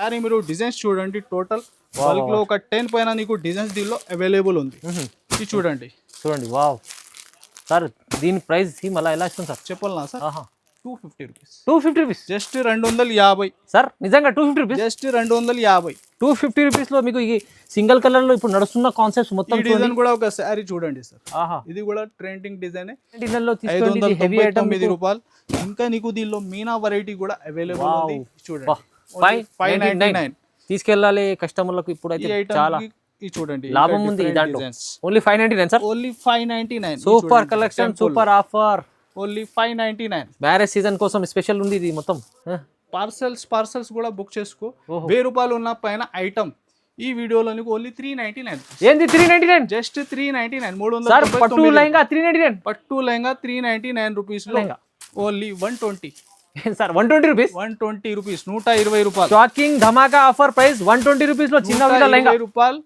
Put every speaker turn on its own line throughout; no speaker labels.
Sorry మీరు designs చూడండి total bulk లో ఒక 10 పైన నీకు డిజైన్స్ దీనిలో అవైలబుల్ ఉంది. ఇది చూడండి
వావ్ సార్ దీని ప్రైస్ మళ్ళీ ఎలా ఇస్తుంది సార్
చెప్పాలనా sir? 250 rupees.
250 rupees
just 250
sir. నిజంగా 250 రూపీస్
జస్ట్ 250.
250 రూపీస్ లో మీకు ఈ సింగిల్ కలర్ లో ఇప్పుడు నడుస్తున్న కాన్సెప్ట్స్ మొత్తం
డిజైన్ కూడా ఒక సారీ చూడండి సార్. ఇది కూడా ట్రెండింగ్ డిజైన్.
590
రూపాయలు. ఇంకా నీకు దీనిలో మీనా వెరైటీ కూడా అవైలబుల్ ఉంది చూడండి.
599 తీసుకెళ్ళాలి కస్టమర్లకు. ఇప్పుడు అయితే చాలా
చూడండి
లాభం ఉంది దాంట్లో. Only 599 sir.
Only 599.
Super collection, super offer.
Only 599.
Marriage season కోసం స్పెషల్ ఉంది ఇది మొత్తం.
పార్సల్స్ కూడా బుక్ చేసుకో. 1000 రూపాయలు ఉన్న పైన ఐటమ్ ఈ వీడియోలో నీకు ఓన్లీ 399.
ఏంది 399?
జస్ట్ 399. 300
సార్. పట్టు లెహంగా 399.
పట్టు లెహంగా 399 రూపీస్ లో ఓన్లీ 120
సార్. 120 రూపీస్.
120 రూపీస్. 120 రూపాయలు.
షాకింగ్ ధమాకా ఆఫర్ ప్రైస్ 120 రూపీస్ లో చిన్న లెహంగా.
120 రూపాయలు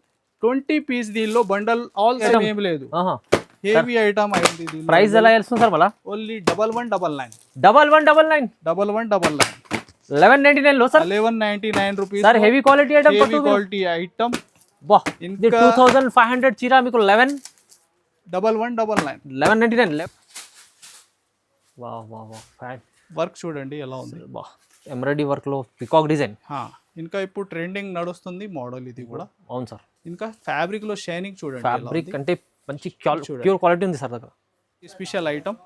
20 పీస్. దీనిలో బండల్ ఆల్ సేమ్ ఏం లేదు. హెవీ ఐటమ్ అయింది.
ప్రైస్ ఎలా తెలుస్తుంది సార్ మళ్ళా?
ఓన్లీ 1199.
1199.
1199.
1199 లో sir.
1199 rupees
sir. Heavy quality item.
Heavy quality item.
బా. ఇది 2500 చీర మీకు
1199.
1199. Wow wow wow. Fan
work చూడండి ఎలా ఉంది.
బా. ఎంబ్రాయిడరీ వర్క్ లో పికాక్ డిజైన్.
ఇంకా ఇప్పుడు ట్రెండింగ్ నడుస్తుంది మోడల్ ఇది కూడా.
అవును సార్.
ఇంకా ఫ్యాబ్రిక్ లో షైనింగ్ చూడండి.
ఫ్యాబ్రిక్ అంటే మంచి ప్యూర్ క్వాలిటీ ఉంది సార్ దగ్గర.
స్పెషల్ ఐటమ్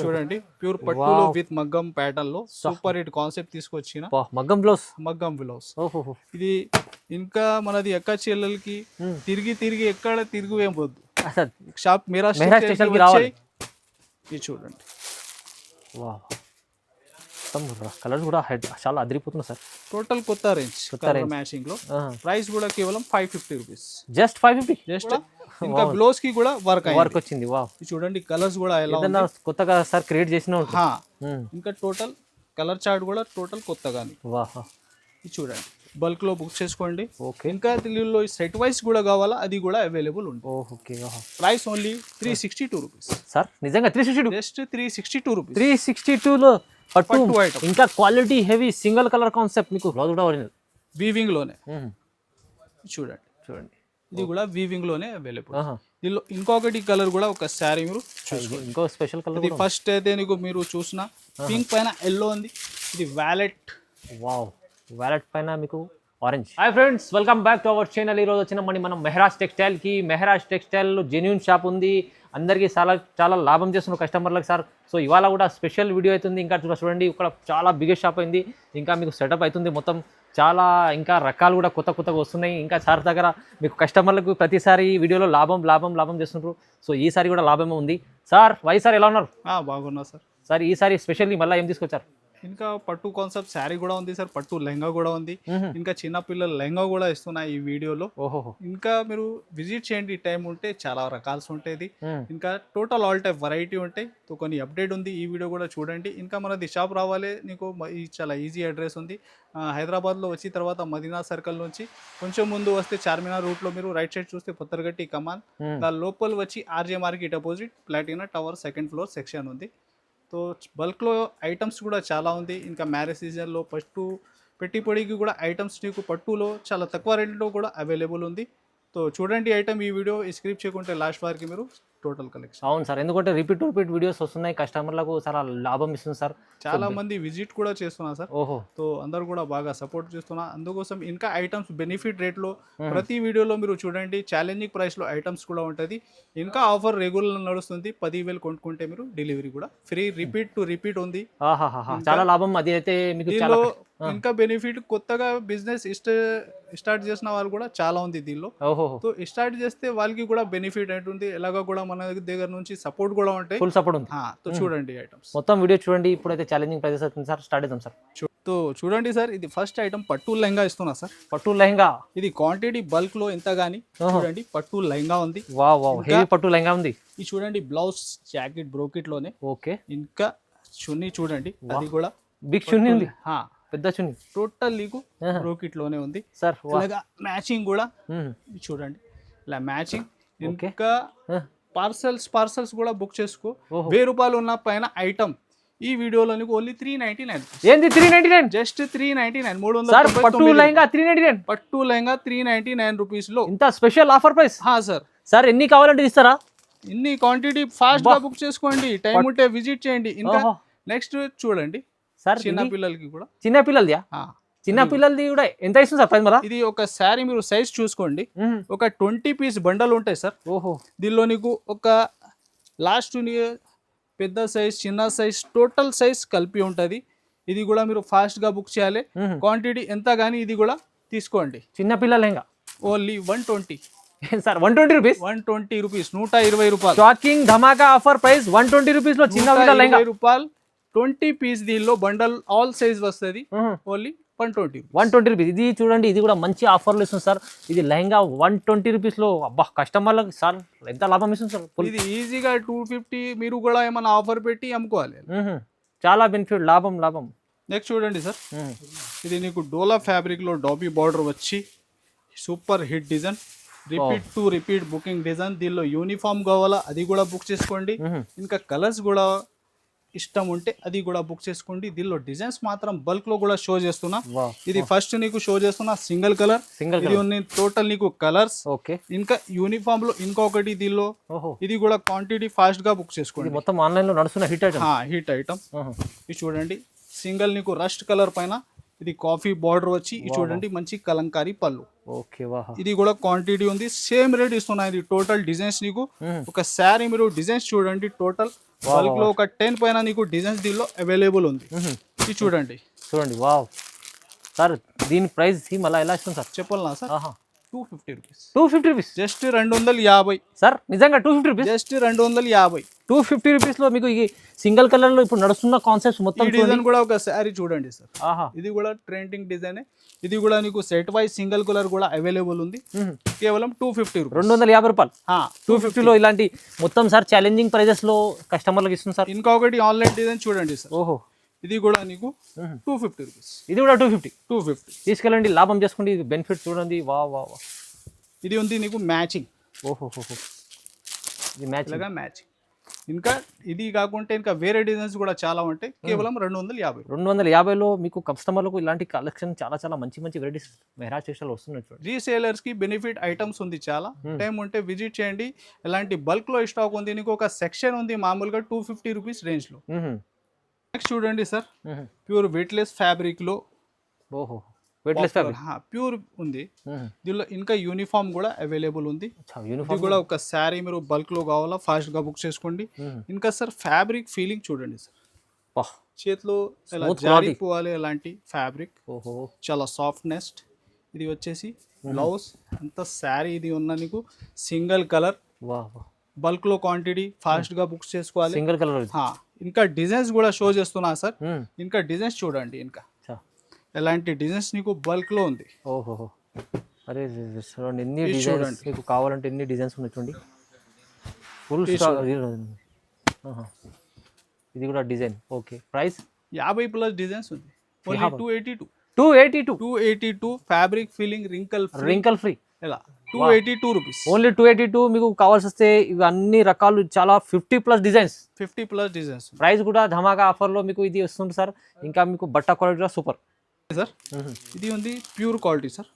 చూడండి. ప్యూర్ పట్టులో విత్ మగ్గం ప్యాటర్న్ లో సూపర్ హిట్ కాన్సెప్ట్ తీసుకొచ్చిన
మగ్గం బ్లౌజ్.
ఇది ఇంకా మనది ఎక్క చెల్లెలకి తిరిగి ఎక్కడ తిరిగి పోద్దు. షాప్ మీరా స్టేషన్ కి రావాలి. ఇది చూడండి.
కలర్స్ కూడా చాలా అదిరిపోతుంది సార్.
టోటల్ కొత్త రేంజ్ మ్యాచింగ్ లో. ప్రైస్ కూడా కేవలం 550 రూపీస్.
జస్ట్ 550.
జస్ట్. ఇంకా బ్లౌజ్ కి కూడా వర్క్
వచ్చింది. వావ్.
చూడండి కలర్స్ కూడా ఎలా
కొత్తగా సార్ క్రియేట్ చేసిన.
ఇంకా టోటల్ కలర్ చార్ట్ కూడా టోటల్ కొత్తగానే. ఇది చూడండి. బల్క్ లో బుక్ చేసుకోండి. ఇంకా దీనిలో సెట్ వైస్ కూడా కావాలా అది కూడా అవైలబుల్ ఉంది. Price only 362 rupees.
సార్ నిజంగా 362.
Just 362 rupees.
362 లో పట్టు ఐటమ్. ఇంకా quality heavy single colour concept. మీకు బ్లౌజ్ కూడా ఒరిజినల్
వీవింగ్ లోనే. చూడండి ఇది కూడా వీవింగ్ లోనే అవైలబుల్. దీనిలో ఇంకొకటి కలర్ కూడా ఒక శారీ మీరు చూసుకోండి.
ఇంకో స్పెషల్ కలర్.
ఇది ఫస్ట్ అయితే నీకు మీరు చూసిన పింక్ పైన ఎల్లో ఉంది. ఇది వ్యాలెట్.
వావ్. వ్యాలెట్ పైన మీకు orange. Hi friends, welcome back to our channel. ఈరోజు వచ్చిన మనం మెహరాజ్ టెక్స్టైల్ కి. మెహరాజ్ టెక్స్టైల్ జెన్యూన్ షాప్ ఉంది. అందరికీ చాలా లాభం చేస్తున్నారు కస్టమర్లకు సార్. సో ఇవాళ కూడా స్పెషల్ వీడియో అవుతుంది. ఇంకా చూడండి ఇక్కడ చాలా బిగ్గెస్ట్ షాప్ అయింది. ఇంకా మీకు సెటప్ అవుతుంది మొత్తం. చాలా ఇంకా రకాలు కూడా కొత్తగా వస్తున్నాయి. ఇంకా సార్ దగ్గర మీకు కస్టమర్లకు ప్రతిసారి వీడియోలో లాభం చేస్తున్నారు. సో ఈసారి కూడా లాభమే ఉంది సార్. సార్ ఎలా ఉన్నారు?
బాగున్నా సార్.
సార్ ఈసారి స్పెషల్లీ మళ్ళీ ఏం తీసుకొచ్చారు?
ఇంకా పట్టు కాన్సెప్ట్ శారీ కూడా ఉంది సార్. పట్టు లెహంగా కూడా ఉంది. ఇంకా చిన్న పిల్లల లెహంగా కూడా ఇస్తున్నాయి ఈ వీడియోలో. ఇంకా మీరు విజిట్ చేయండి. టైం ఉంటే చాలా రకాల్సి ఉంటుంది. ఇంకా టోటల్ ఆల్ టైప్ వెరైటీ ఉంటాయి. కొన్ని అప్డేట్ ఉంది. ఈ వీడియో కూడా చూడండి. ఇంకా మనది షాప్ రావాలి నీకు చాలా ఈజీ అడ్రస్ ఉంది. హైదరాబాద్లో వచ్చిన తర్వాత మదీనా సర్కిల్ నుంచి కొంచెం ముందు వస్తే చార్మినార్ రూట్లో మీరు రైట్ సైడ్ చూస్తే పుత్తర్గట్టి కమాన్. దాని లోపల వచ్చి RJ market opposite Platina tower 2nd floor section ఉంది. సో బల్క్లో ఐటమ్స్ కూడా చాలా ఉంది. ఇంకా మ్యారేజ్ సీజన్లో పట్టు పెట్టి పొడికి కూడా ఐటమ్స్ నీకు పట్టులో చాలా తక్కువ రేట్లో కూడా అవైలబుల్ ఉంది. సో చూడండి ఐటమ్ ఈ వీడియో స్క్రిప్ట్ చేయకుంటే లాస్ట్ వారికి మీరు టోటల్ కలెక్షన్.
అవును సార్. ఎందుకంటే రిపీట్ వీడియోస్ వస్తున్నాయి. కస్టమర్లకు చాలా లాభం ఇస్తుంది సార్.
చాలా మంది విజిట్ కూడా చేస్తున్నారు సార్. సో అందరు కూడా బాగా సపోర్ట్ చేస్తున్నారు. అందుకోసం ఇంకా ఐటమ్స్ బెనిఫిట్ రేట్లో ప్రతి వీడియోలో మీరు చూడండి. ఛాలెంజింగ్ ప్రైస్లో ఐటమ్స్ కూడా ఉంటుంది. ఇంకా ఆఫర్ రెగ్యులర్ నడుస్తుంది. 10,000 కొనుక్కుంటే మీరు డెలివరీ కూడా ఫ్రీ. రిపీట్ ఉంది.
చాలా లాభం. అది అయితే మీకు
ఇంకా బెనిఫిట్ కొత్తగా బిజినెస్ స్టార్ట్ చేసిన వాళ్ళు కూడా చాలా ఉంది దీనిలో. సో స్టార్ట్ చేస్తే వాళ్ళకి కూడా బెనిఫిట్ ఉంటుంది. ఎలాగా కూడా మన దగ్గర నుంచి సపోర్ట్ కూడా ఉంటాయి.
ఫుల్ సపోర్ట్ ఉంది.
సో చూడండి ఐటమ్స్
మొత్తం వీడియో చూడండి. ఇప్పుడైతే ఛాలెంజింగ్ ప్రైజెస్ అవుతుంది సార్. స్టార్ట్ చేద్దాం సార్.
సో చూడండి సార్. ఇది ఫస్ట్ ఐటమ్ పట్టు లెహంగా ఇస్తున్నా సార్.
పట్టు లెహంగా.
ఇది క్వాంటిటీ బల్క్ లో ఎంత గానీ చూడండి. పట్టు లెహంగా ఉంది.
హెవీ పట్టు లెహంగా ఉంది.
ఇది చూడండి. బ్లౌజ్ జాకెట్ బ్రోకెట్ లోనే.
ఓకే.
ఇంకా చున్నీ చూడండి. అది కూడా
బిగ్ చున్నీ ఉంది. పెద్ద చున్నీ.
టోటల్ నీకు బ్రోకెట్ లోనే ఉంది
సార్.
ఇలాగా మ్యాచింగ్ కూడా చూడండి. ఇలా మ్యాచింగ్. ఇంకా పార్సల్స్ కూడా బుక్ చేసుకో. 1000 రూపాయలు ఉన్న పైన ఐటమ్ ఈ వీడియోలో నీకు ఓన్లీ 399.
ఏంది 399?
జస్ట్ 399,
సార్ పట్టు
399
లెహంగా 399.
పట్టు లెహంగా 399 రూపీస్ లో.
ఇంత special offer price.
Sir
sir ఎన్ని కావాలంటే ఇస్తారా?
ఇన్ని క్వాంటిటీ ఫాస్ట్ గా బుక్ చేసుకోండి, టైం ఉంటే విజిట్ చేయండి. ఇంకా నెక్స్ట్ చూడండి
సార్
చిన్న పిల్లలకి కూడా.
చిన్న పిల్లలది చిన్న పిల్లలది కూడా ఎంత ఇస్తుంది సార్ ప్రైస్ మళ్ళా?
ఇది ఒక శారీ మీరు సైజ్ చూసుకోండి, ఒక 20 పీస్ బండల్ ఉంటాయి సార్. దీనిలో నీకు ఒక లాస్ట్ పెద్ద సైజ్ చిన్న సైజ్ టోటల్ సైజ్ కలిపి ఉంటుంది. ఇది కూడా మీరు ఫాస్ట్ గా బుక్ చేయాలి. క్వాంటిటీ ఎంత గానీ ఇది కూడా తీసుకోండి.
చిన్న పిల్లల lehenga
only 120
sir. 120 rupees.
120 rupees, 120 రూపాయలు.
షాకింగ్ ధమాకా ఆఫర్ ప్రైస్ 120 రూపీస్ లో చిన్న పిల్లల లెహంగా.
120 రూపాయలు 20 పీస్. దీనిలో బండల్ ఆల్ సైజ్ వస్తుంది. Only 120
rupees. ఇది చూడండి, ఇది కూడా మంచి ఆఫర్లు ఇస్తుంది సార్. ఇది లెహంగా 120 రూపీస్ లో. అబ్బా కస్టమర్లకు సార్ ఎంత లాభం ఇస్తుంది సార్.
ఇది ఈజీగా 250 మీరు కూడా ఏమైనా ఆఫర్ పెట్టి అమ్ముకోవాలి.
చాలా బెనిఫిట్, లాభం లాభం.
నెక్స్ట్ చూడండి సార్, ఇది నీకు డోలా ఫ్యాబ్రిక్ లో డాబీ బార్డర్ వచ్చి super hit design, repeat booking design. దీనిలో యూనిఫామ్ కావాలా అది కూడా బుక్ చేసుకోండి. ఇంకా కలర్స్ కూడా ఇష్టం ఉంటే అది కూడా బుక్ చేసుకోండి. దీనిలో డిజైన్స్ మాత్రం బల్క్ లో కూడా షో చేస్తున్నా. ఇది ఫస్ట్ నీకు షో చేస్తున్నా సింగిల్ కలర్. ఇది ఉంది టోటల్ నీకు కలర్స్. ఇంకా యూనిఫామ్ లో ఇంకొకటి దీనిలో. ఇది కూడా క్వాంటిటీ ఫాస్ట్ గా బుక్ చేసుకోండి.
మొత్తం ఆన్లైన్ లో నడుస్తున్న హిట్
ఐటమ్. ఇది చూడండి సింగిల్ నీకు రస్ట్ కలర్ పైన ఇది కాఫీ బార్డర్ వచ్చి ఇది చూడండి మంచి కలంకారీ పళ్ళు. ఇది కూడా క్వాంటిటీ ఉంది, సేమ్ రేట్ ఇస్తున్నా. ఇది టోటల్ డిజైన్స్ నీకు ఒక శారీ మీరు డిజైన్స్ చూడండి. టోటల్ బల్క్ లో ఒక 10 పైన నీకు డిజైన్స్ దీనిలో అవైలబుల్ ఉంది. ఇది చూడండి
వావ్ సార్. దీని ప్రైస్ మళ్ళీ ఎలా ఇస్తుంది సార్
చెప్పాలనా sir? 250 rupees.
250 rupees.
Just 250
sir. నిజంగా 250 రూపీస్.
జస్ట్ 250.
250 రూపీస్ లో మీకు ఈ సింగిల్ కలర్ లో ఇప్పుడు నడుస్తున్న కాన్సెప్ట్ మొత్తం.
డిజైన్ కూడా ఒక శారీ చూడండి సార్. ఇది కూడా ట్రెండింగ్ డిజైన్. ఇది కూడా నీకు సెట్ వైజ్ సింగిల్ కలర్ కూడా అవైలబుల్ ఉంది. కేవలం 250 రూపీస్.
250 రూపాయలు. 250 లో ఇలాంటి మొత్తం సార్ ఛాలెంజింగ్ ప్రైజెస్ లో కస్టమర్లకు ఇస్తుంది సార్.
ఇంకొకటి ఆన్లైన్ డిజైన్ చూడండి సార్. ఇది కూడా నీకు 250 రూపీస్.
ఇది కూడా 250 తీసుకెళ్ళండి, లాభం చేసుకోండి. ఇది బెనిఫిట్ చూడండి. వా వా వా.
ఇది ఉంది నీకు మ్యాచింగ్.
ఇది
మ్యాచింగ్. ఇంకా ఇది కాకుండా ఇంకా వేరే డిజైన్స్ కూడా చాలా ఉంటాయి. కేవలం 250.
250లో మీకు కస్టమర్లకు ఇలాంటి కలెక్షన్ చాలా చాలా మంచి మంచి వెరైటీస్ మెహరాజ్ టెక్స్టైల్ వస్తున్నాయి.
రీసేలర్స్ కి బెనిఫిట్ ఐటమ్స్ ఉంది చాలా. టైం ఉంటే విజిట్ చేయండి. ఇలాంటి బల్క్ లో స్టాక్ ఉంది. నీకు ఒక సెక్షన్ ఉంది మామూలుగా 250 రూపీస్ రేంజ్ లో. నెక్స్ట్ చూడండి సార్, ప్యూర్ వెయిట్లెస్ ఫ్యాబ్రిక్ లో. ప్యూర్ ఉంది. దీనిలో ఇంకా యూనిఫామ్ కూడా అవైలబుల్ ఉంది. ఇది కూడా ఒక శారీ మీరు బల్క్ లో కావాలా ఫాస్ట్ గా బుక్ చేసుకోండి. ఇంకా సార్ ఫ్యాబ్రిక్ ఫీలింగ్ చూడండి సార్. చేతిలో ఎలా జారిపోవాలి అలాంటి ఫ్యాబ్రిక్, చాలా సాఫ్ట్నెస్. ఇది వచ్చేసి బ్లౌజ్ అంత శారీ ఇది ఉన్న నీకు సింగిల్ కలర్ బల్క్ లో క్వాంటిటీ ఫాస్ట్ గా బుక్ చేసుకోవాలి.
Single colour.
ఇంకా డిజైన్స్ కూడా షో చేస్తున్నా సార్. ఇంకా డిజైన్స్ చూడండి. ఇంకా ఎలాంటి డిజైన్స్ నీకు బల్క్ లో ఉంది.
అరే చూడండి ఎన్ని డిజైన్స్ మీకు కావాలంటే ఎన్ని డిజైన్స్ ఉన్నాయి చూడండి. Full stock. ఇది కూడా డిజైన్. ప్రైస్
50 ప్లస్ డిజైన్స్ ఉంది.
282
ఫ్యాబ్రిక్ ఫీలింగ్ రింకల్ ఫ్రీ. ఎలా 282 రూపీస్.
ఓన్లీ 282. మీకు కావాల్సి వస్తే ఇవి అన్ని రకాలు చాలా 50 ప్లస్ డిజైన్స్. ప్రైస్ కూడా ధమాకా ఆఫర్ లో మీకు ఇది వస్తుంది సార్. ఇంకా మీకు బట్ట క్వాలిటీ కూడా సూపర్
సార్. ఇది ఉంది pure quality sir.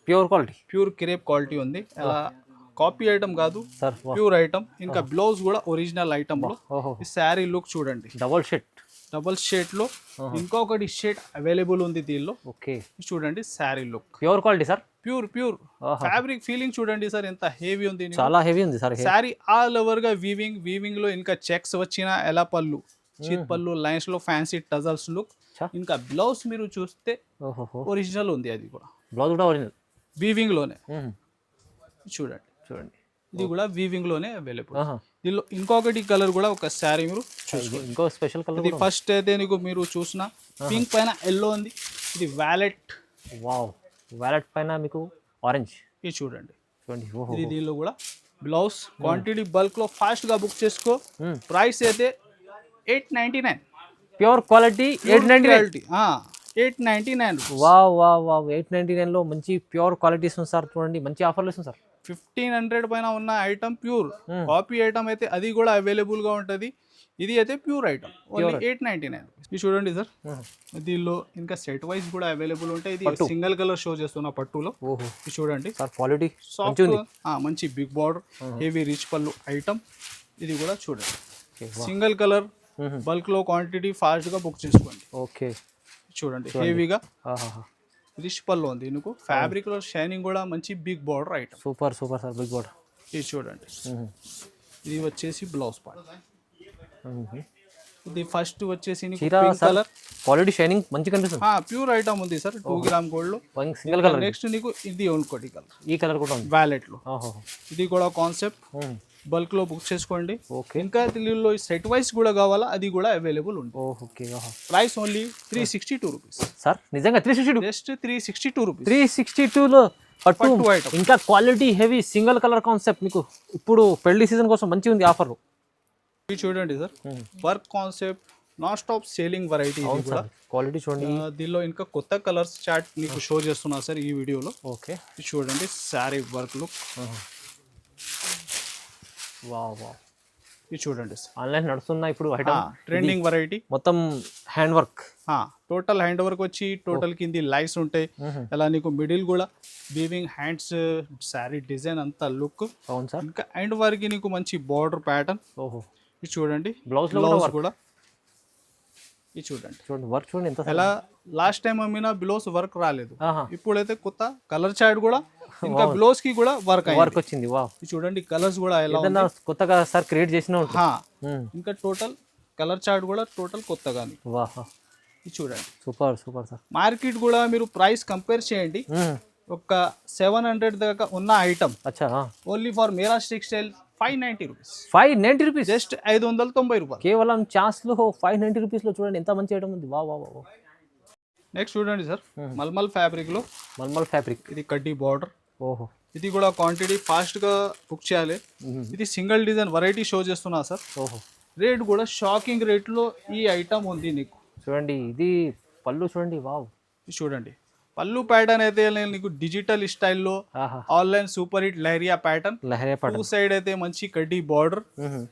Pure crepe quality ఉంది. అలా కాపీ ఐటమ్ కాదు సార్, ప్యూర్ ఐటమ్. ఇంకా బ్లౌజ్ కూడా ఒరిజినల్ ఐటమ్ లో. ఈ శారీ లుక్ చూడండి. డబల్ షేడ్ లో ఇంకొకటి షేడ్ అవైలబుల్ ఉంది దీనిలో. చూడండి sari look.
Pure quality sir.
Pure fabric feeling చూడండి సార్. ఎంత హెవీ ఉంది.
చాలా హెవీ ఉంది సార్.
శారీ ఆల్ ఓవర్ గా వీవింగ్ లో ఇంకా చెక్స్ వచ్చిన ఎలా పళ్ళు, చీత్ పళ్ళు, లైన్స్ లో ఫ్యాన్సీ టజల్స్ లుక్. ఇంకా బ్లౌజ్ మీరు చూస్తే ఒరిజినల్ ఉంది. అది కూడా
బ్లౌజ్ కూడా ఒరిజినల్
వీవింగ్ లోనే. చూడండి ఇది కూడా వీవింగ్ లోనే అవైలబుల్. దీనిలో ఇంకొకటి కలర్ కూడా ఒక శారీ మీరు
ఇంకో స్పెషల్ కలర్.
ఇది ఫస్ట్ అయితే నీకు మీరు చూసిన పింక్ పైన ఎల్లో ఉంది. ఇది
వ్యాలెట్ పైన మీకు ఆరెంజ్.
ఇది చూడండి. ఇది దీనిలో కూడా బ్లౌజ్ క్వాంటిటీ బల్క్ లో ఫాస్ట్ గా బుక్ చేసుకో. ప్రైస్ అయితే 899.
Pure quality 899.
899.
899 లో మంచి ప్యూర్ క్వాలిటీ ఇస్తుంది సార్. చూడండి మంచి ఆఫర్లు ఇస్తుంది సార్.
1500 పైన ఉన్న ఐటమ్ ప్యూర్. కాపీ ఐటమ్ అయితే అది కూడా అవైలబుల్ గా ఉంటది. ఇది అయితే ప్యూర్ ఐటమ్ ఓన్లీ 899. ఇది చూడండి సార్, దీనిలో ఇంకా సెట్ వైజ్ కూడా అవైలబుల్ ఉంటాయి. ఇది సింగిల్ కలర్ షో చేస్తున్న పట్టులో. ఇది చూడండి
సార్, క్వాలిటీ
సాఫ్ట్, మంచి బిగ్ బార్డర్, హెవీ రిచ్ పళ్ళు ఐటమ్. ఇది కూడా చూడండి, సింగిల్ కలర్, బల్క్ లో క్వాంటిటీ ఫాస్ట్ గా బుక్ చేసుకోండి.
ఓకే,
చూడండి హెవీగా రిచ్ పళ్ళు ఉంది. దీనికి ఫ్యాబ్రిక్ లో షైనింగ్ కూడా మంచి big border item.
Super super sir, big border.
ఇది చూడండి, ఇది వచ్చేసి బ్లౌజ్ పార్ట్. ఇది ఫస్ట్ వచ్చేసి కలర్,
క్వాలిటీ షైనింగ్ మంచి కనిపిస్తుంది.
ప్యూర్ ఐటమ్ ఉంది సార్, 2 గ్రామ్ గోల్డ్ లో
సింగిల్ కలర్.
నెక్స్ట్ నీకు ఇది ఇంకోటి కలర్,
ఈ కలర్ కూడా ఉంది
వ్యాలెట్ లో. ఇది కూడా కాన్సెప్ట్, బల్క్ లో బుక్ చేసుకోండి. ఇంకా దీనిలో సెట్ వైస్ కూడా కావాలా, అది కూడా అవైలబుల్ ఉంది. Price only 362 rupees
sir. నిజంగా 362,
జస్ట్ 362 రూపీస్.
362 లో పట్టు ఐటమ్, ఇంకా quality heavy single colour concept. మీకు ఇప్పుడు పెళ్లి సీజన్ కోసం మంచిగా ఉంది ఆఫర్.
ఇది చూడండి sir, work concept, non stop selling variety. ఇది కూడా
క్వాలిటీ చూడండి.
దీనిలో ఇంకా కొత్త కలర్స్ చార్ట్ మీకు షో చేస్తున్నా సార్ ఈ వీడియోలో.
ఓకే,
ఇది చూడండి, sari work look.
Wow wow,
ఇది చూడండి సార్,
ఆన్లైన్ నడుస్తున్నా ఇప్పుడు ఐటమ్,
ట్రెండింగ్ వెరైటీ,
మొత్తం hand work.
Total hand work వచ్చి టోటల్ కింది లైన్స్ ఉంటాయి. అలా నీకు మిడిల్ కూడా వీవింగ్ హ్యాండ్స్, శారీ డిజైన్ అంతా లుక్.
అవును సార్.
ఇంకా హ్యాండ్ వర్క్ నీకు మంచి బార్డర్ ప్యాటర్న్. ఇది చూడండి,
బ్లౌజ్
కూడా. ఇది చూడండి,
వర్క్ చూడండి ఎంత.
ఎలా లాస్ట్ టైం అమ్మిన బ్లౌజ్ వర్క్ రాలేదు, ఇప్పుడైతే కొత్త కలర్ చార్ట్ కూడా, ఇంకా బ్లౌజ్ కి కూడా వర్క్
వచ్చింది. వావ్,
ఇది చూడండి, కలర్స్ కూడా ఎలా
కొత్తగా సార్ క్రియేట్ చేసిన.
ఇంకా టోటల్ కలర్ చార్ట్ కూడా టోటల్ కొత్తగా. ఇది చూడండి,
సూపర్ సూపర్ సార్.
మార్కెట్ కూడా మీరు ప్రైస్ కంపేర్ చేయండి. ఒక 700 దాకా ఉన్న item only for Mehraj textile 590 rupees.
590 rupees,
just 590 రూపాయలు
కేవలం ఛాన్స్ లో. 590 రూపీస్ లో చూడండి ఎంత మంచి ఐటమ్ ఉంది. వా వా వా.
నెక్స్ట్ చూడండి సార్, మల్మల్ ఫ్యాబ్రిక్ లో,
మల్మల్ ఫ్యాబ్రిక్.
ఇది కడ్డీ బార్డర్.
ఓహో,
ఇది కూడా క్వాంటిటీ ఫాస్ట్ గా బుక్ చేయాలి. ఇది సింగిల్ డిజైన్ వెరైటీ షో చేస్తున్నా సార్.
ఓహో,
రేట్ కూడా షాకింగ్ రేట్ లో ఈ ఐటమ్ ఉంది నీకు.
చూడండి, ఇది పళ్ళు చూడండి. వావ్,
చూడండి పళ్ళు ప్యాటర్న్ అయితే నీకు డిజిటల్ స్టైల్లో online super hit leheriya pattern. 2 side అయితే మంచి కడ్డీ బార్డర్.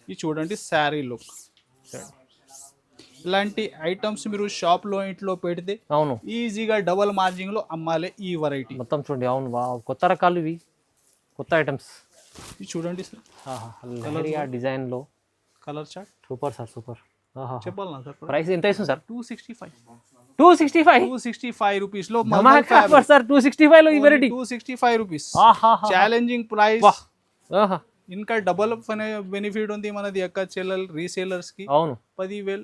ఇది చూడండి శారీ లుక్. ఇలాంటి ఐటమ్స్ మీరు షాప్ లో ఇంట్లో పెడితే
అవును
ఈజీగా డబల్ మార్జిన్ లో అమ్మాలి ఈ వెరైటీ
మొత్తం. చూడండి, అవును, కొత్త రకాలు ఇవి, కొత్త ఐటమ్స్.
ఇది చూడండి సార్,
లహరియా డిజైన్ లో
colour chart.
Super sir, super.
చెప్పాలన్నా సార్,
ప్రైస్ ఎంత ఇస్తుంది సార్?
265.
265
రూపీస్ లో
సార్. 265 లో ఈ వెరైటీ
265 రూపీస్. Challenging price. ఇంకా డబల్ బెనిఫిట్ ఉంది మనది అక్క చెల్లెల్ రీసేలర్స్ కి.
అవును,
10,000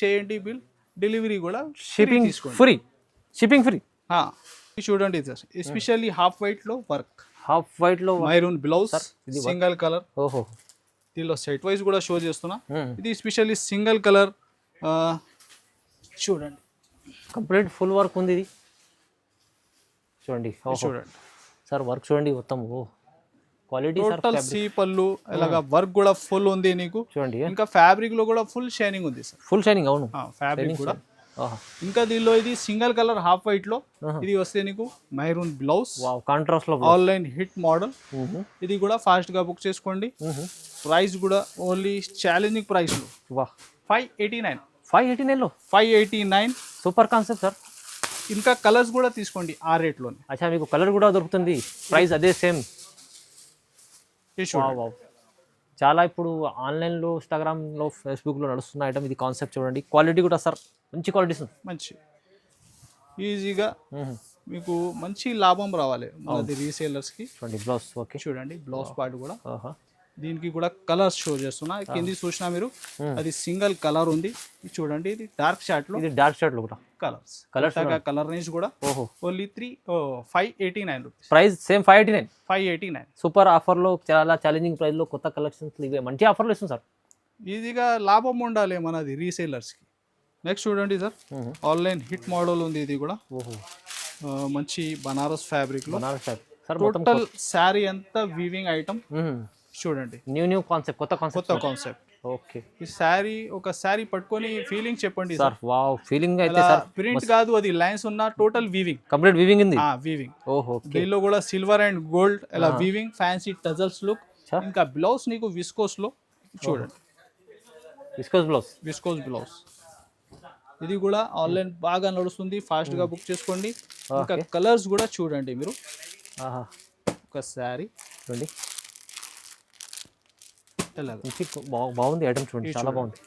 చేయండి బిల్, డెలివరీ కూడా
షిప్పింగ్ ఫ్రీ. Shipping free.
చూడండి సార్, ఎస్పెషల్లీ హాఫ్ వైట్ లో వర్క్.
హాఫ్ వైట్ లో
మైరూన్ బ్లౌజ్, సింగిల్ కలర్.
ఓహో,
దీనిలో సెట్ వైజ్ కూడా షో చేస్తున్నా. ఇది స్పెషల్లీ సింగిల్ కలర్. చూడండి,
కంప్లీట్ ఫుల్ వర్క్ ఉంది. ఇది చూడండి,
చూడండి
సార్, వర్క్ చూడండి మొత్తం. ఓ క్వాలిటీ
టోటల్ సి పళ్ళు, ఇలాగా వర్క్ కూడా ఫుల్ ఉంది నీకు.
చూడండి,
ఇంకా ఫ్యాబ్రిక్ లో కూడా ఫుల్ షైనింగ్ ఉంది సార్.
ఫుల్ షైనింగ్, అవును,
ఫ్యాబ్రిక్ కూడా. ఇంకా దీనిలో ఇది సింగిల్ కలర్ హాఫ్ వైట్ లో. ఇది వస్తే నీకు మైరూన్ బ్లౌజ్,
కాంట్రాస్ట్ లో
ఆన్లైన్ హిట్ మోడల్. ఇది కూడా ఫాస్ట్ గా బుక్ చేసుకోండి. ప్రైస్ కూడా ఓన్లీ ఛాలెంజింగ్ ప్రైస్ లో 589.
589 లో
589.
Super concept sir.
ఇంకా కలర్స్ కూడా తీసుకోండి ఆ రేట్ లో.
అచ్చా, మీకు కలర్ కూడా దొరుకుతుంది, ప్రైస్ అదే సేమ్. చాలా ఇప్పుడు ఆన్లైన్లో, ఇన్స్టాగ్రామ్లో, ఫేస్బుక్లో నడుస్తున్న ఐటమ్ ఇది. కాన్సెప్ట్ చూడండి, క్వాలిటీ కూడా సార్ మంచి క్వాలిటీ,
మంచి ఈజీగా మీకు మంచి లాభం రావాలి మనది రీసేలర్స్కి.
చూడండి బ్లౌజ్. ఓకే,
చూడండి బ్లౌజ్ పార్ట్ కూడా. దీనికి కూడా కలర్స్ షో చేస్తున్నా. కింది చూసినా మీరు, అది సింగిల్ కలర్ ఉంది. ఇది చూడండి, ఇది డార్క్ షార్ట్ లో.
ఇది డార్క్ షార్ట్ లో కూడా
కలర్స్. కలర్ రేంజ్ కూడా only 589 rupees.
Price same 589.
589.
Super offer లో, చాలా ఛాలెంజింగ్ ప్రైస్ లో కొత్త కలెక్షన్స్ ఇవే మంచి ఆఫర్లు ఇస్తుంది సార్.
ఈజీగా లాభం ఉండాలి మనది రీసేలర్స్ కి. నెక్స్ట్ చూడండి సార్, ఆన్లైన్ హిట్ మోడల్ ఉంది. ఇది కూడా మంచి బనారస్ ఫ్యాబ్రిక్ లో. టోటల్ శారీ అంతా వీవింగ్ ఐటమ్. చూడండి,
న్యూ కాన్సెప్ట్, కొత్త కాన్సెప్ట్. ఓకే,
ఈ శారీ ఒక శారీ పట్టుకొని ఫీలింగ్ చెప్పండి
సార్. వావ్, ఫీలింగ్ అయితే సార్,
ప్రింట్ కాదు, అది లైన్స్ ఉన్న టోటల్ వీవింగ్,
కంప్లీట్ వీవింగ్ ఉంది.
వీవింగ్.
ఓహో,
దీనిలో కూడా సిల్వర్ అండ్ గోల్డ్ ఇలా వీవింగ్, ఫ్యాన్సీ టజల్స్ లుక్. ఇంకా బ్లౌజ్ నీకు విస్కోస్ లో. చూడండి, విస్కోస్ బ్లౌజ్. ఇది కూడా ఆన్లైన్ బాగా నడుస్తుంది, ఫాస్ట్గా బుక్ చేసుకోండి. ఇంకా కలర్స్ కూడా చూడండి మీరు. ఒక శారీ
చూడండి
ఎలాగ
బాగుంది ఐటమ్, చూడండి చాలా బాగుంది.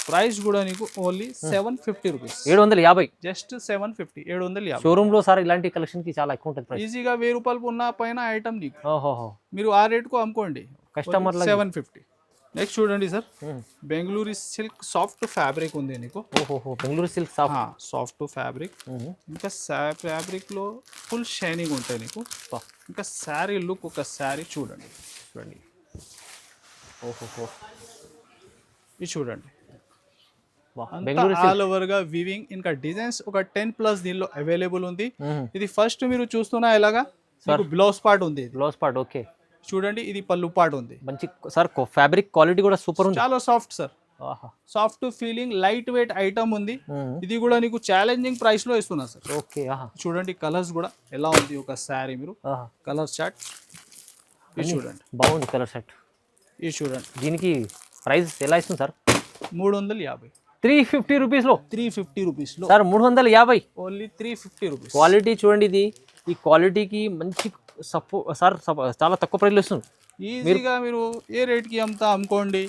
ప్రైస్ కూడా నీకు ఓన్లీ 750 రూపీస్.
750
జస్ట్ 750, 750.
షోరూమ్ లో సార్ ఇలాంటి కలెక్షన్ కి చాలా ఎక్కువ ఉంటుంది ప్రైస్.
ఈజీగా 1000 రూపాయలు ఉన్న పైన ఐటమ్ నీకు.
ఓహో,
మీరు ఆ రేట్కు అమ్ముకోండి
కస్టమర్
750. నెక్స్ట్ చూడండి sir, Bengaluru silk soft fabric ఉంది నీకు.
ఓహో, బెంగళూరు సిల్క్
సాఫ్ట్ ఫ్యాబ్రిక్. ఇంకా ఫ్యాబ్రిక్ లో ఫుల్ షైనింగ్ ఉంటాయి నీకు. ఇంకా శారీ లుక్, ఒక శారీ చూడండి.
ఓహో,
ఇది చూడండి,
బెంగళూరు
ఆల్ ఓవర్ గా వీవింగ్. ఇంకా డిజైన్స్ ఒక 10+ దీనిలో అవైలబుల్ ఉంది. ఇది ఫస్ట్ మీరు చూస్తున్నా ఇలాగా బ్లౌజ్ పార్ట్ ఉంది.
బ్లౌజ్ పార్ట్ ఓకే,
చూడండి. ఇది పళ్ళు పార్ట్ ఉంది.
మంచి సార్, ఫ్యాబ్రిక్ క్వాలిటీ కూడా సూపర్ ఉంది,
చాలా soft sir. Soft feeling, light weight item ఉంది. ఇది కూడా నీకు ఛాలెంజింగ్ ప్రైస్ లో ఇస్తున్నా సార్.
ఓకే,
చూడండి కలర్స్ కూడా ఎలా ఉంది. ఒక శారీ మీరు కలర్ చార్ట్ ఇది చూడండి,
బాగుంది కలర్ సెట్.
ఇది చూడండి.
దీనికి ప్రైస్ ఎలా ఇస్తుంది సార్?
350.
350 రూపీస్ లో.
350 రూపీస్ లో
సార్, 350
ఓన్లీ. 350 రూపీస్.
క్వాలిటీ చూడండి, ఇది ఈ క్వాలిటీకి మంచి సార్ చాలా తక్కువ ప్రైస్ లో ఇస్తుంది.
ఈజీగా మీరు ఏ రేట్ కి అమ్ముకోండి,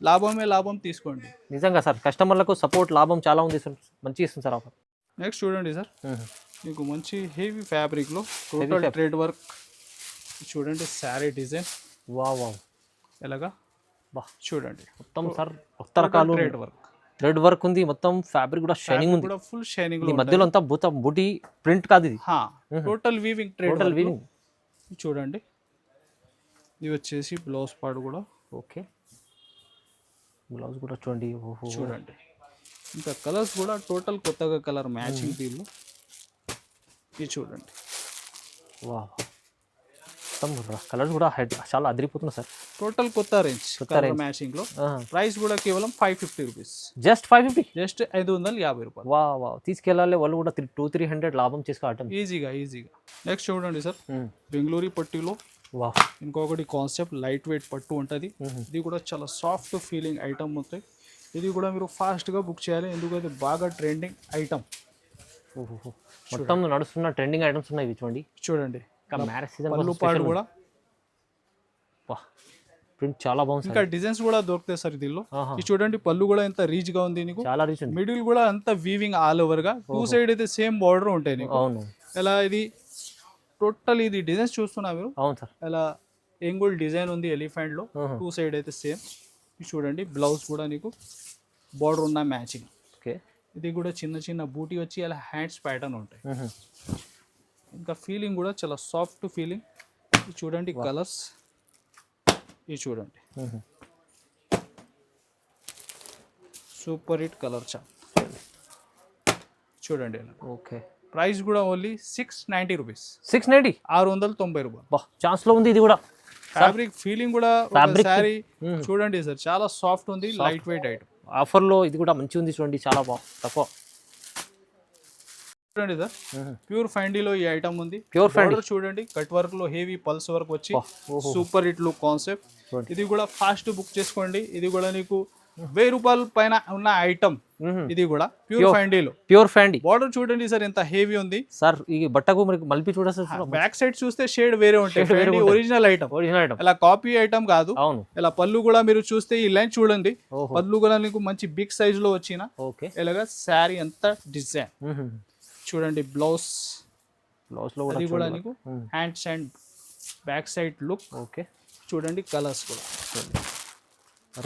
లాభమే లాభం తీసుకోండి.
నిజంగా సార్, కస్టమర్లకు సపోర్ట్ లాభం చాలా ఉంది సార్, మంచి ఇస్తుంది సార్ ఆఫర్.
నెక్స్ట్ చూడండి సార్, మీకు మంచి హెవీ ఫ్యాబ్రిక్ లో టోటల్ థ్రెడ్ వర్క్ చూడండి. శారీ డిజైన్
వావ్
ఎలాగా చూడండి.
మొత్తం సార్ కొత్త రకాలు థ్రెడ్ వర్క్ ఉంది, మొత్తం ఫ్యాబ్రిక్ కూడా షైనింగ్ ఉంది,
ఫుల్ షైనింగ్.
ఈ మధ్యలో అంతా బూటీ ప్రింట్ కాదు, ఇది
total weaving thread.
Total weaving
చూడండి. ఇది వచ్చేసి బ్లౌజ్ పార్ట్ కూడా.
ఓకే, బ్లౌజ్ కూడా చూడండి.
చూడండి, ఇంకా కలర్స్ కూడా టోటల్ కొత్తగా కలర్ మ్యాచింగ్ దీనిలో. ఇది చూడండి,
వా కలర్స్ కూడా చాలా అదిరిపోతుంది సార్.
టోటల్ కొత్త రేంజ్ కలర్ మ్యాచింగ్ లో. ప్రైస్ కూడా కేవలం 550 రూపీస్.
జస్ట్ 550,
జస్ట్ 550 రూపాయలు.
వా తీసుకెళ్ళాలి వాళ్ళు కూడా 200-300 లాభం చేసుకోవటం
ఈజీగా. నెక్స్ట్ చూడండి సార్, బెంగళూరు పట్టీలో ఇంకొకటి కాన్సెప్ట్ లైట్ వెయిట్ పట్టు ఉంటుంది. ఇది కూడా చాలా సాఫ్ట్ ఫీలింగ్ ఐటమ్ ఉంటాయి. ఇది కూడా మీరు ఫాస్ట్గా బుక్ చేయాలి, ఎందుకంటే బాగా ట్రెండింగ్ ఐటమ్.
మొత్తం నడుస్తున్న ట్రెండింగ్ ఐటమ్స్ ఉన్నాయి చూడండి.
చూడండి,
మ్యారేజ్ సీజన్
పళ్ళు పాడు కూడా
ప్రింట్ చాలా బాగుంది.
ఇంకా డిజైన్స్ కూడా దొరుకుతాయి సార్ దీనిలో. ఇది చూడండి, పళ్ళు కూడా ఎంత రీచ్ గా ఉంది నీకు,
చాలా రీచ్ ఉంది.
మిడిల్ కూడా అంత వీవింగ్ ఆల్ ఓవర్ గా. 2 సైడ్ అయితే సేమ్ బార్డర్ ఉంటాయి నీకు.
అవును,
ఎలా ఇది టోటల్ ఇది డిజైన్స్ చూస్తున్నా మీరు.
అవును సార్,
ఎలా ఎంగుల్ డిజైన్ ఉంది ఎలిఫెంట్ లో. 2 సైడ్ అయితే సేమ్. చూడండి, బ్లౌజ్ కూడా నీకు బార్డర్ ఉన్న మ్యాచింగ్.
ఓకే,
ఇది కూడా చిన్న చిన్న బూటీ వచ్చి అలా హ్యాండ్స్ ప్యాటర్న్ ఉంటాయి. ఇంకా ఫీలింగ్ కూడా చాలా సాఫ్ట్ ఫీలింగ్. ఇది చూడండి కలర్స్, ఇది చూడండి సూపర్ హిట్ కలర్ చార్ట్ చూడండి.
ఓకే,
ప్రైస్ కూడా ఓన్లీ 690 రూపీస్.
690,
690 రూపాయలు.
ఛాన్స్ లో ఉంది ఇది కూడా.
ఫ్యాబ్రిక్ ఫీలింగ్ కూడా శారీ చూడండి సార్, చాలా సాఫ్ట్ ఉంది, లైట్ వెయిట్ ఐటమ్.
ఆఫర్ లో ఇది కూడా మంచి ఉంది చూడండి, చాలా తక్కువ.
చూడండి సార్, ప్యూర్ ఫైండీలో ఈ ఐటమ్ ఉంది.
ప్యూర్ ఫైండీ
చూడండి, కట్ వర్క్ లో హెవీ పల్స్ వర్క్ వచ్చి సూపర్ హిట్ లుక్ కాన్సెప్ట్. ఇది కూడా ఫాస్ట్ బుక్ చేసుకోండి. ఇది కూడా నీకు 1000 రూపాయల పైన ఉన్న ఐటమ్. ఇది కూడా ప్యూర్ ఫైండీలో.
ప్యూర్ ఫైండీ బార్డర్
చూడండి సార్, ఎంత హెవీ ఉంది
సార్. ఈ బట్టకు మళ్ళీ చూడొచ్చు,
బ్యాక్ సైడ్ చూస్తే షేడ్ వేరే ఉంటాయి. ఒరిజినల్ ఐటమ్, ఇలా కాపీ ఐటమ్ కాదు.
అవును,
ఇలా పళ్ళు కూడా మీరు చూస్తే ఈ లైన్ చూడండి, పళ్ళు కూడా నీకు మంచి బిగ్ సైజ్ లో వచ్చిన. ఇలాగా శారీ అంతా డిజైన్ చూడండి. బ్లౌజ్
లో
కూడా నీకు hands and back side look.
Okay,
చూడండి కలర్స్ కూడా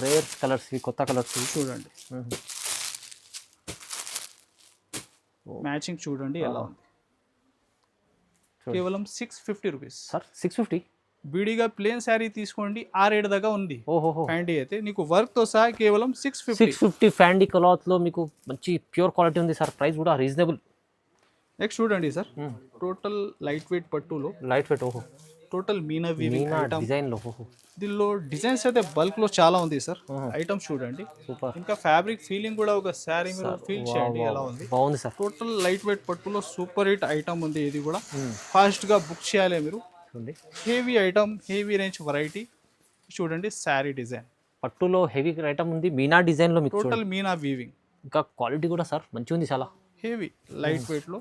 రేర్ కలర్స్, కొత్త కలర్స్ చూడండి.
మ్యాచింగ్ చూడండి ఎలా ఉంది. కేవలం 650 రూపీస్
సార్. 650
విడిగా ప్లేన్ శారీ తీసుకోండి, ఆ రేట్ దాకా ఉంది. ఫ్యాండీ అయితే నీకు వర్క్ తో సహా కేవలం 650.
ఫ్యాండీ క్లాత్ లో మీకు మంచి ప్యూర్ క్వాలిటీ ఉంది సార్. ప్రైస్ కూడా రీజనబుల్.
నెక్స్ట్ చూడండి సార్, టోటల్ లైట్ వెయిట్ పట్టులో.
Light weight
total Meena weaving
design లో.
దీనిలో డిజైన్స్ అయితే బల్క్ లో చాలా ఉంది సార్. ఐటమ్స్ చూడండి, ఇంకా ఫ్యాబ్రిక్ ఫీలింగ్ కూడా ఒక శారీ మీరు ఫీల్ చేయండి ఎలా ఉంది.
బాగుంది సార్.
టోటల్ లైట్ వెయిట్ పట్టులో సూపర్ హిట్ ఐటమ్ ఉంది. ఇది కూడా ఫాస్ట్ గా బుక్ చేయాలి మీరు. Heavy item, heavy range variety చూడండి. శారీ డిజైన్
పట్టులో హెవీ ఐటమ్ ఉంది, మీనా డిజైన్లో మీకు చూడండి.
Total Meena weaving.
ఇంకా క్వాలిటీ కూడా సార్ మంచిగా ఉంది చాలా.
హెవీ లైట్ వెయిట్లో.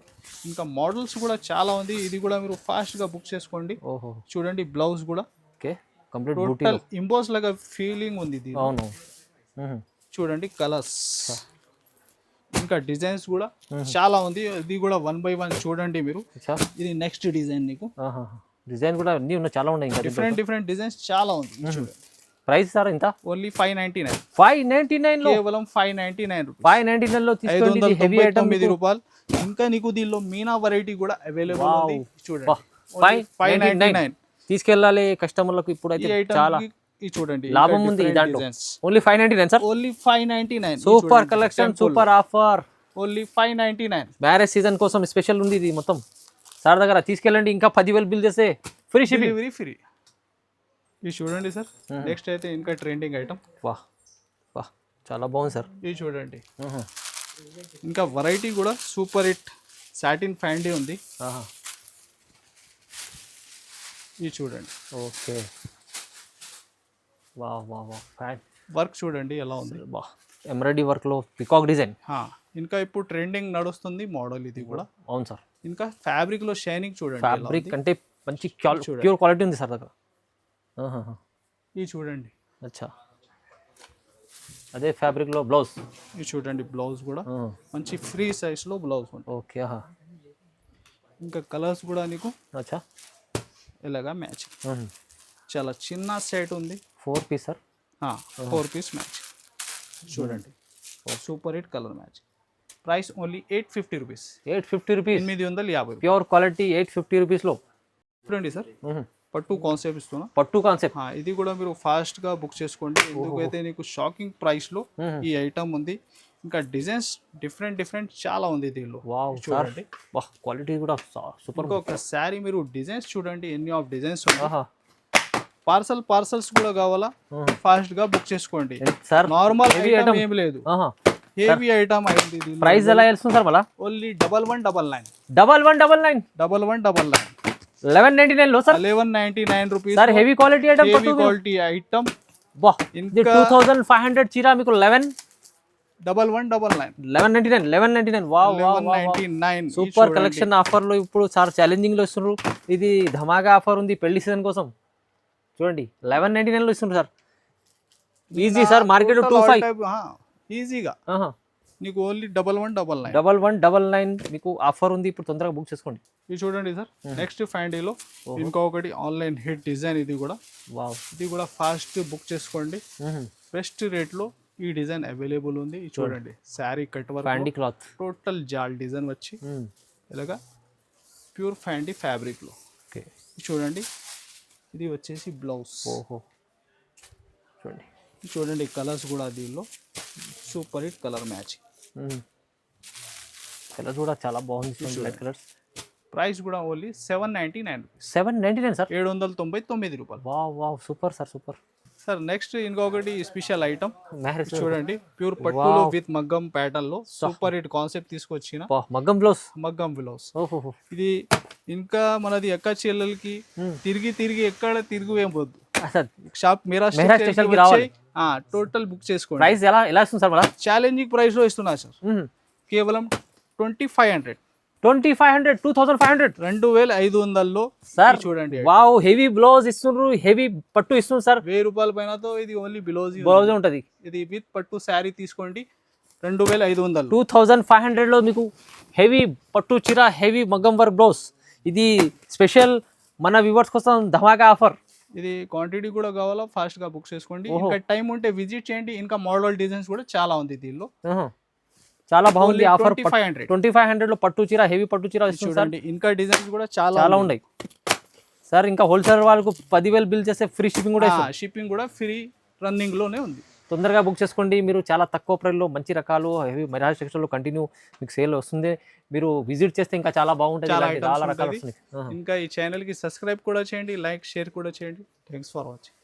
ఇంకా మోడల్స్ కూడా చాలా ఉంది. ఇది కూడా మీరు ఫాస్ట్గా బుక్ చేసుకోండి.
ఓహో
చూడండి బ్లౌజ్ కూడా
ఓకే కంప్లీట్
టోటల్ ఇంపోజ్ లాగా ఫీలింగ్ ఉంది ఇది.
అవును.
చూడండి కలర్స్, ఇంకా డిజైన్స్ కూడా చాలా ఉంది. ఇది కూడా 1 by 1 చూడండి మీరు. ఇది నెక్స్ట్ డిజైన్ నీకు.
డిజైన్ కూడా అన్ని ఉన్నాయి, చాలా ఉన్నాయి. ఇంకా
డిఫరెంట్ డిజైన్స్ చాలా ఉంది. చూడండి
ప్రైస్ సార్ ఎంత?
ఓన్లీ 599.
599 లో,
కేవలం 599 రూపీస్.
599 లో తీసుకోండి. ఇది హెవీ ఐటమ్.
599 రూపాయలు. ఇంకా నీకు దీనిలో మీనా వెరైటీ కూడా అవైలబుల్ ఉంది. చూడండి
599 తీసుకెళ్ళాలి కస్టమర్లకు. ఇప్పుడు అయితే చాలా
చూడండి
లాభం ఉంది దాంట్లో. Only 599 sir.
Only 599.
Super collection, super offer.
Only 599.
Marriage season కోసం స్పెషల్ ఉంది ఇది మొత్తం. సార్ దగ్గర తీసుకెళ్ళండి. ఇంకా 10,000 బిల్ చేస్తే ఫ్రీ షిప్పింగ్.
Delivery free. ఇది చూడండి సార్. నెక్స్ట్ అయితే ఇంకా ట్రెండింగ్ ఐటమ్.
వాహ్ వాహ్ చాలా బాగుంది సార్.
ఇది చూడండి. ఇంకా వెరైటీ కూడా సూపర్ హిట్ సాటిన్ ఫ్యాండీ ఉంది. ఇది చూడండి.
ఓకే వాహ్ వాహ్ వాహ్ ఫ్యాన్
వర్క్ చూడండి ఎలా ఉంది.
వాహ్ ఎంబ్రాయిడరీ వర్క్లో పికాక్ డిజైన్.
ఇంకా ఇప్పుడు ట్రెండింగ్ నడుస్తుంది మోడల్ ఇది కూడా.
అవును సార్.
ఇంకా ఫ్యాబ్రిక్లో షైనింగ్ చూడండి.
ఫ్యాబ్రిక్ అంటే మంచి ప్యూర్ క్వాలిటీ ఉంది సార్ దగ్గర.
ఇది చూడండి.
అచ్చా అదే ఫ్యాబ్రిక్లో బ్లౌజ్.
ఇది చూడండి బ్లౌజ్ కూడా మంచి ఫ్రీ సైజ్లో బ్లౌజ్ ఉంది.
ఓకే.
ఇంకా కలర్స్ కూడా నీకు
అచ్చా
ఇలాగా మ్యాచ్. చాలా చిన్న సెట్ ఉంది.
4 పీస్ సార్.
4 piece match. చూడండి super hit colour match. Price only 850 rupees.
850 rupees.
850.
Pure quality 850 రూపీస్లో.
చూడండి సార్ పట్టు కాన్సెప్ట్ ఇస్తున్నా.
పట్టు కాన్సెప్ట్.
ఇది కూడా మీరు ఫాస్ట్గా బుక్ చేసుకోండి. ఎందుకైతే నీకు షాకింగ్ ప్రైస్లో ఈ ఐటమ్ ఉంది. ఇంకా డిజైన్స్ డిఫరెంట్ చాలా ఉంది దీనిలో. చూడండి
క్వాలిటీ కూడా సూపర్.
ఇంకొక శారీ మీరు డిజైన్స్ చూడండి ఎన్ని ఆఫ్ డిజైన్స్ ఉన్నాయి. పార్సల్స్ కూడా కావాలా ఫాస్ట్గా బుక్ చేసుకోండి సార్. నార్మల్ ఐటమ్ ఏమి లేదు, హెవీ ఐటమ్ అయింది.
ప్రైస్ ఎలా తెలుస్తుంది సార్? మళ్ళీ
ఓన్లీ 1199.
1199. 1199 లో sir.
1199 rupees
sir. Heavy quality item.
Heavy quality item.
వాహ్ 2500 చీర మీకు 1199. వావ్
1199.
సూపర్ కలెక్షన్ ఆఫర్ లో ఇప్పుడు సార్ ఛాలెంజింగ్ లో ఇస్తున్నారు. ఇది ధమాకా ఆఫర్ ఉంది పెళ్లి సీజన్ కోసం. చూడండి 1199 లో ఇస్తున్నారు సార్. Easy sir. మార్కెట్ 25
ఈజీగా. నీకు ఓన్లీ 1199.
1199 మీకు ఆఫర్ ఉంది. ఇప్పుడు తొందరగా బుక్ చేసుకోండి.
ఇది చూడండి సార్. నెక్స్ట్ ఫ్యాండీలో ఇంకొకటి ఆన్లైన్ హిట్ డిజైన్. ఇది కూడా
వావ్.
ఇది కూడా ఫాస్ట్ బుక్ చేసుకోండి. బెస్ట్ రేట్లో ఈ డిజైన్ అవైలబుల్ ఉంది. చూడండి శారీ కట్ వర్క్
ఫ్యాండీ క్లాత్.
టోటల్ జాల్ డిజైన్ వచ్చి ఇలాగా ప్యూర్ ఫ్యాండీ ఫ్యాబ్రిక్లో.
ఓకే
చూడండి. ఇది వచ్చేసి బ్లౌజ్.
ఓహో చూడండి.
చూడండి కలర్స్ కూడా దీనిలో super hit colour matching.
Colour కూడా చాలా బాగుంది. Light colours.
ప్రైస్ కూడా ఓన్లీ 799.
799 సార్.
799 రూపాయలు.
Wow wow super sir. Super
sir. Next ఇంకొకటి స్పెషల్ ఐటమ్
మ్యారేజ్.
చూడండి ప్యూర్ పట్టులో విత్ మగ్గం ప్యాటర్న్ లో సూపర్ హిట్ కాన్సెప్ట్ తీసుకొచ్చిన
మగ్గం బ్లౌజ్.
ఇది ఇంకా మనది ఎక్క చెల్లెలకి తిరిగి ఎక్కడ తిరిగి పోద్దు. షాప్ మీరా స్టేషన్ కి రావాలి. టోటల్ బుక్ చేసుకోండి.
ప్రైస్ ఎలా ఇస్తుంది సార్? మళ్ళీ
ఛాలెంజింగ్ ప్రైస్ లో ఇస్తున్నా సార్. కేవలం 2500.
2500.
2500
సార్.
చూడండి
వావ్ హెవీ బ్లౌజ్ ఇస్తున్నారు. హెవీ పట్టు ఇస్తున్నారు సార్.
1000 రూపాయల పైనతో ఇది ఓన్లీ
బ్లౌజ్ ఉంటది.
ఇది విత్ పట్టు శారీ తీసుకోండి 2500.
2500 లో మీకు హెవీ పట్టు చీర, హెవీ మగ్గం వర్క్ బ్లౌజ్. ఇది స్పెషల్ మన వ్యూవర్స్ కోసం ధమాకా ఆఫర్.
ఇది క్వాంటిటీ కూడా కావాలా ఫాస్ట్గా బుక్ చేసుకోండి. ఇంకా టైం ఉంటే విజిట్ చేయండి. ఇంకా మోడల్ డిజైన్స్ కూడా చాలా ఉంది దీనిలో.
చాలా బాగుంది ఆఫర్. 2500 లో పట్టు చీర, హెవీ పట్టు చీర
చూడండి. ఇంకా డిజైన్స్ కూడా చాలా
ఉన్నాయి సార్. ఇంకా హోల్సేల్ వాళ్ళకు 10,000 బిల్ చేస్తే ఫ్రీ షిప్పింగ్ కూడా
ఫ్రీ రన్నింగ్ లోనే ఉంది.
తొందరగా బుక్ చేసుకోండి. మీరు చాలా తక్కువ ప్రైస్లో మంచి రకాలు హెవీ మెరాజ్ టెక్స్టైల్లో కంటిన్యూ మీకు సేల్ వస్తుంది. మీరు విజిట్ చేస్తే ఇంకా చాలా బాగుంటుంది. చాలా రకాలు వస్తుంది.
ఇంకా ఈ ఛానల్కి సబ్స్క్రైబ్ కూడా చేయండి, లైక్ షేర్ కూడా చేయండి. Thanks for watching.